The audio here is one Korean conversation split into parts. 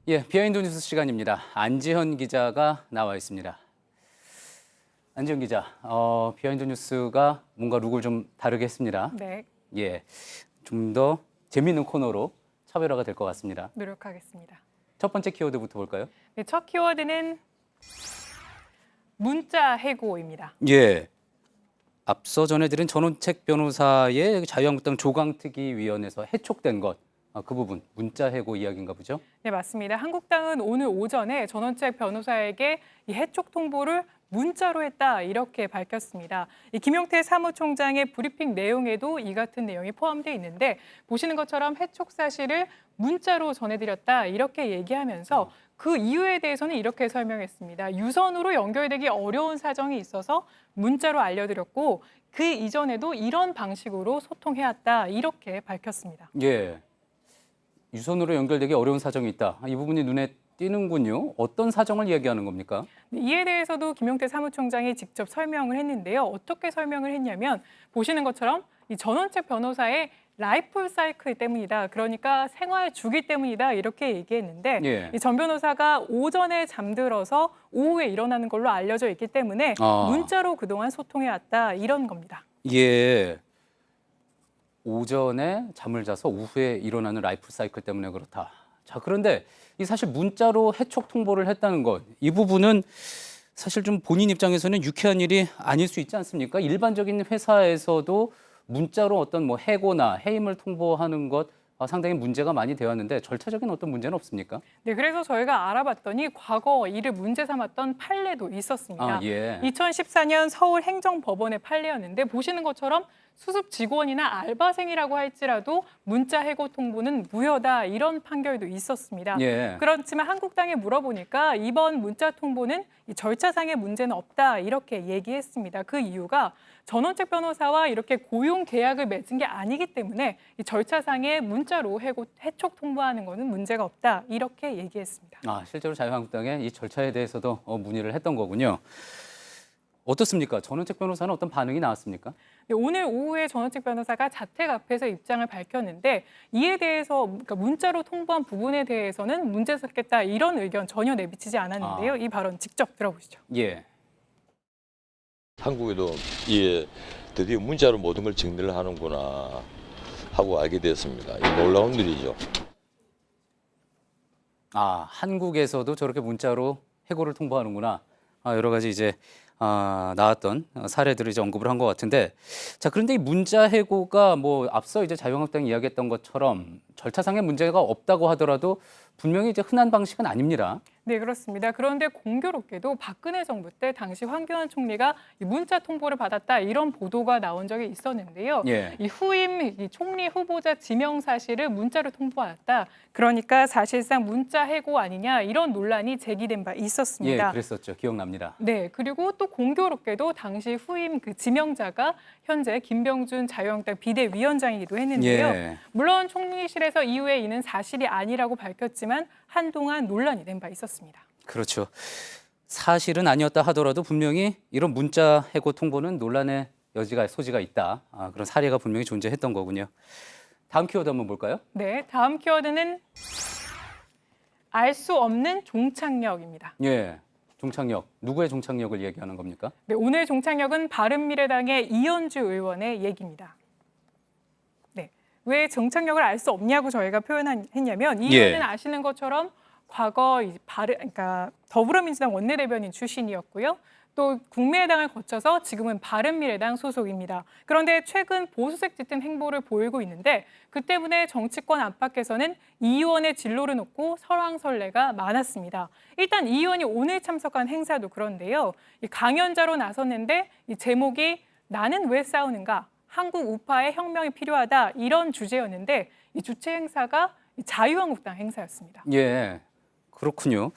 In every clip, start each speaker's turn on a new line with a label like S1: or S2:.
S1: 예, 비하인드 뉴스 시간입니다. 안지현 기자가 나와 있습니다. 안지현 기자, 비하인드 뉴스가 뭔가 룩을 좀 다르게 했습니다.
S2: 네.
S1: 예, 좀 더 재미있는 코너로 차별화가 될 것 같습니다.
S2: 노력하겠습니다.
S1: 첫 번째 키워드부터 볼까요?
S2: 네, 첫 키워드는 문자 해고입니다.
S1: 예, 앞서 전해드린 전원책 변호사의 자유한국당 조강특위위원회에서 해촉된 것, 그 부분 문자 해고 이야기인가 보죠?
S2: 네, 맞습니다. 한국당은 오늘 오전에 전원책 변호사에게 이 해촉 통보를 문자로 했다 이렇게 밝혔습니다. 이 김용태 사무총장의 브리핑 내용에도 이 같은 내용이 포함되어 있는데 보시는 것처럼 해촉 사실을 문자로 전해드렸다 이렇게 얘기하면서 그 이유에 대해서는 이렇게 설명했습니다. 유선으로 연결되기 어려운 사정이 있어서 문자로 알려드렸고 그 이전에도 이런 방식으로 소통해왔다 이렇게 밝혔습니다.
S1: 예, 유선으로 연결되기 어려운 사정이 있다. 이 부분이 눈에 띄는군요. 어떤 사정을 이야기하는 겁니까?
S2: 이에 대해서도 김용태 사무총장이 직접 설명을 했는데요. 어떻게 설명을 했냐면 보시는 것처럼 이 전원책 변호사의 라이프 사이클 때문이다. 그러니까 생활 주기 때문이다. 이렇게 얘기했는데
S1: 예.
S2: 이 전 변호사가 오전에 잠들어서 오후에 일어나는 걸로 알려져 있기 때문에 문자로 그동안 소통해왔다. 이런 겁니다.
S1: 예. 오전에 잠을 자서 오후에 일어나는 라이프 사이클 때문에 그렇다. 자, 그런데 이 사실 문자로 해촉 통보를 했다는 것, 이 부분은 사실 좀 본인 입장에서는 유쾌한 일이 아닐 수 있지 않습니까? 일반적인 회사에서도 문자로 어떤 뭐 해고나 해임을 통보하는 것 상당히 문제가 많이 되었는데 절차적인 어떤 문제는 없습니까?
S2: 네, 그래서 저희가 알아봤더니 과거 이를 문제 삼았던 판례도 있었습니다.
S1: 예.
S2: 2014년 서울행정법원의 판례였는데 보시는 것처럼 수습 직원이나 알바생이라고 할지라도 문자 해고 통보는 무효다 이런 판결도 있었습니다.
S1: 예.
S2: 그렇지만 한국당에 물어보니까 이번 문자 통보는 이 절차상의 문제는 없다 이렇게 얘기했습니다. 그 이유가 전원책 변호사와 이렇게 고용 계약을 맺은 게 아니기 때문에 이 절차상의 문자로 해촉 통보하는 것은 문제가 없다 이렇게 얘기했습니다.
S1: 실제로 자유한국당의 이 절차에 대해서도 문의를 했던 거군요. 어떻습니까? 전원책 변호사는 어떤 반응이 나왔습니까?
S2: 네, 오늘 오후에 전원책 변호사가 자택 앞에서 입장을 밝혔는데 이에 대해서 그러니까 문자로 통보한 부분에 대해서는 문제 삼겠다 이런 의견 전혀 내비치지 않았는데요. 이 발언 직접 들어보시죠.
S1: 예.
S3: 한국에도 드디어 문자로 모든 걸 정리를 하는구나 하고 알게 됐습니다. 이 놀라운 일이죠.
S1: 한국에서도 저렇게 문자로 해고를 통보하는구나. 여러 가지 이제 나왔던 사례들을 이제 언급을 한 것 같은데, 자, 그런데 이 문자 해고가 뭐 앞서 이제 자유한국당이 이야기했던 것처럼 절차상의 문제가 없다고 하더라도 분명히 이제 흔한 방식은 아닙니다.
S2: 네, 그렇습니다. 그런데 공교롭게도 박근혜 정부 때 당시 황교안 총리가 이 문자 통보를 받았다 이런 보도가 나온 적이 있었는데요.
S1: 예.
S2: 이 후임 이 총리 후보자 지명 사실을 문자로 통보받았다. 그러니까 사실상 문자 해고 아니냐 이런 논란이 제기된 바 있었습니다.
S1: 예, 그랬었죠. 기억납니다.
S2: 네, 그리고 또 공교롭게도 당시 후임 그 지명자가 현재 김병준 자유한국당 비대위원장이기도 했는데요.
S1: 예.
S2: 물론 총리실에서 이후에 이는 사실이 아니라고 밝혔지만 한동안 논란이 된 바 있었습니다.
S1: 그렇죠. 사실은 아니었다 하더라도 분명히 이런 문자 해고 통보는 논란의 소지가 있다. 그런 사례가 분명히 존재했던 거군요. 다음 키워드 한번 볼까요?
S2: 네, 다음 키워드는 알 수 없는 종착역입니다.
S1: 예, 종착역. 누구의 종착역을 얘기하는 겁니까?
S2: 네, 오늘 종착역은 바른미래당의 이현주 의원의 얘기입니다. 네, 왜 종착역을 알 수 없냐고 저희가 표현했냐면 이 의원은 아시는 것처럼 과거 그러니까 더불어민주당 원내대변인 출신이었고요. 또 국민의당을 거쳐서 지금은 바른미래당 소속입니다. 그런데 최근 보수색 짙은 행보를 보이고 있는데 그 때문에 정치권 안팎에서는 이 의원의 진로를 놓고 설왕설래가 많았습니다. 일단 이 의원이 오늘 참석한 행사도 그런데요. 이 강연자로 나섰는데 이 제목이 나는 왜 싸우는가? 한국 우파의 혁명이 필요하다 이런 주제였는데 이 주최 행사가 자유한국당 행사였습니다.
S1: 예, 그렇군요.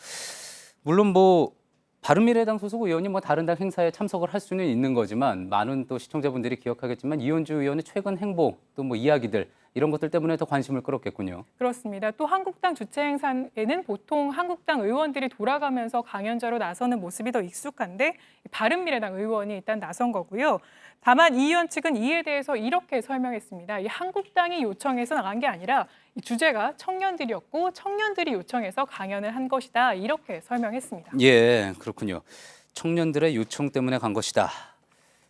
S1: 물론 뭐 바른미래당 소속 의원이 뭐 다른 당 행사에 참석을 할 수는 있는 거지만 많은 또 시청자분들이 기억하겠지만 이현주 의원의 최근 행보 또 뭐 이야기들 이런 것들 때문에 더 관심을 끌었겠군요.
S2: 그렇습니다. 또 한국당 주최 행사에는 보통 한국당 의원들이 돌아가면서 강연자로 나서는 모습이 더 익숙한데 바른미래당 의원이 일단 나선 거고요. 다만 이 의원 측은 이에 대해서 이렇게 설명했습니다. 이 한국당이 요청해서 나간 게 아니라 이 주제가 청년들이었고 청년들이 요청해서 강연을 한 것이다. 이렇게 설명했습니다.
S1: 예, 그렇군요. 청년들의 요청 때문에 간 것이다.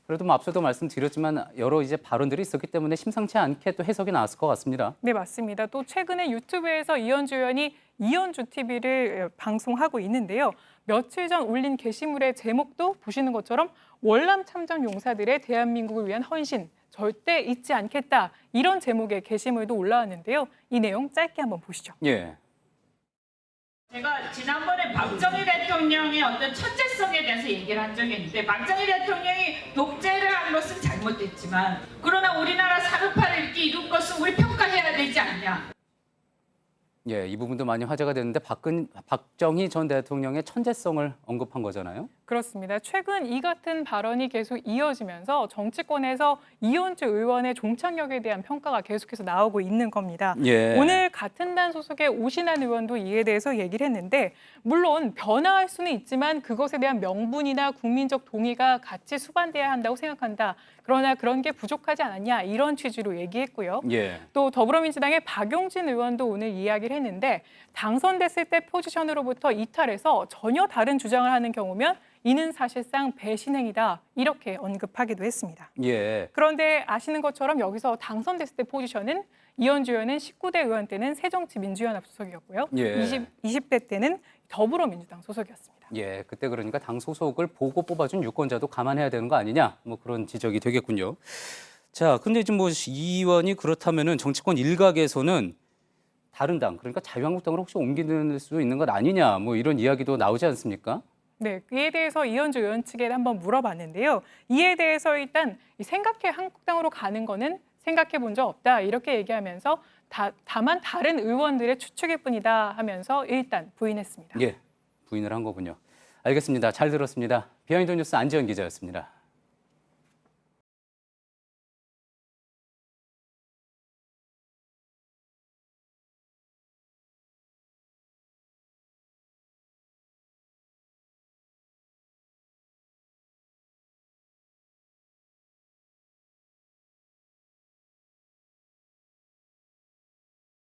S1: 그래도 뭐 앞서도 말씀드렸지만 여러 이제 발언들이 있었기 때문에 심상치 않게 또 해석이 나왔을 것 같습니다.
S2: 네, 맞습니다. 또 최근에 유튜브에서 이현주 의원이 이현주 TV를 방송하고 있는데요. 며칠 전 올린 게시물의 제목도 보시는 것처럼 월남 참전 용사들의 대한민국을 위한 헌신 절대 잊지 않겠다. 이런 제목의 게시물도 올라왔는데요. 이 내용 짧게 한번 보시죠.
S1: 예.
S4: 제가 지난번에 박정희 대통령의 어떤 천재성에 대해서 얘기를 한 적이 있는데 박정희 대통령이 독재를 한 것은 잘못됐지만 그러나 우리나라 4.18을 이렇게 이룬 것은 우리 평가해야 되지 않냐.
S1: 예, 이 부분도 많이 화제가 됐는데 박정희 전 대통령의 천재성을 언급한 거잖아요.
S2: 그렇습니다. 최근 이 같은 발언이 계속 이어지면서 정치권에서 이현주 의원의 종착역에 대한 평가가 계속해서 나오고 있는 겁니다.
S1: 예.
S2: 오늘 같은 단 소속의 오신환 의원도 이에 대해서 얘기를 했는데 물론 변화할 수는 있지만 그것에 대한 명분이나 국민적 동의가 같이 수반돼야 한다고 생각한다. 그러나 그런 게 부족하지 않았냐 이런 취지로 얘기했고요.
S1: 예.
S2: 또 더불어민주당의 박용진 의원도 오늘 이야기를 했는데 당선됐을 때 포지션으로부터 이탈해서 전혀 다른 주장을 하는 경우면 이는 사실상 배신행위다 이렇게 언급하기도 했습니다.
S1: 예.
S2: 그런데 아시는 것처럼 여기서 당선됐을 때 포지션은 이현주 의원은 19대 의원 때는 새정치민주연합 소속이었고요.
S1: 예.
S2: 20대 때는 더불어민주당 소속이었습니다.
S1: 예, 그때 그러니까 당 소속을 보고 뽑아준 유권자도 감안해야 되는 거 아니냐, 뭐 그런 지적이 되겠군요. 자, 근데 지금 뭐 이 의원이 그렇다면은 정치권 일각에서는 다른 당, 그러니까 자유한국당으로 혹시 옮기는 수 있는 것 아니냐, 뭐 이런 이야기도 나오지 않습니까?
S2: 네, 그에 대해서 이현주 의원 측에 한번 물어봤는데요. 이에 대해서 일단 생각해 한국당으로 가는 거는 생각해 본 적 없다 이렇게 얘기하면서 다만 다른 의원들의 추측일 뿐이다 하면서 일단 부인했습니다.
S1: 예, 부인을 한 거군요. 알겠습니다. 잘 들었습니다. 비하인드 뉴스 안지현 기자였습니다.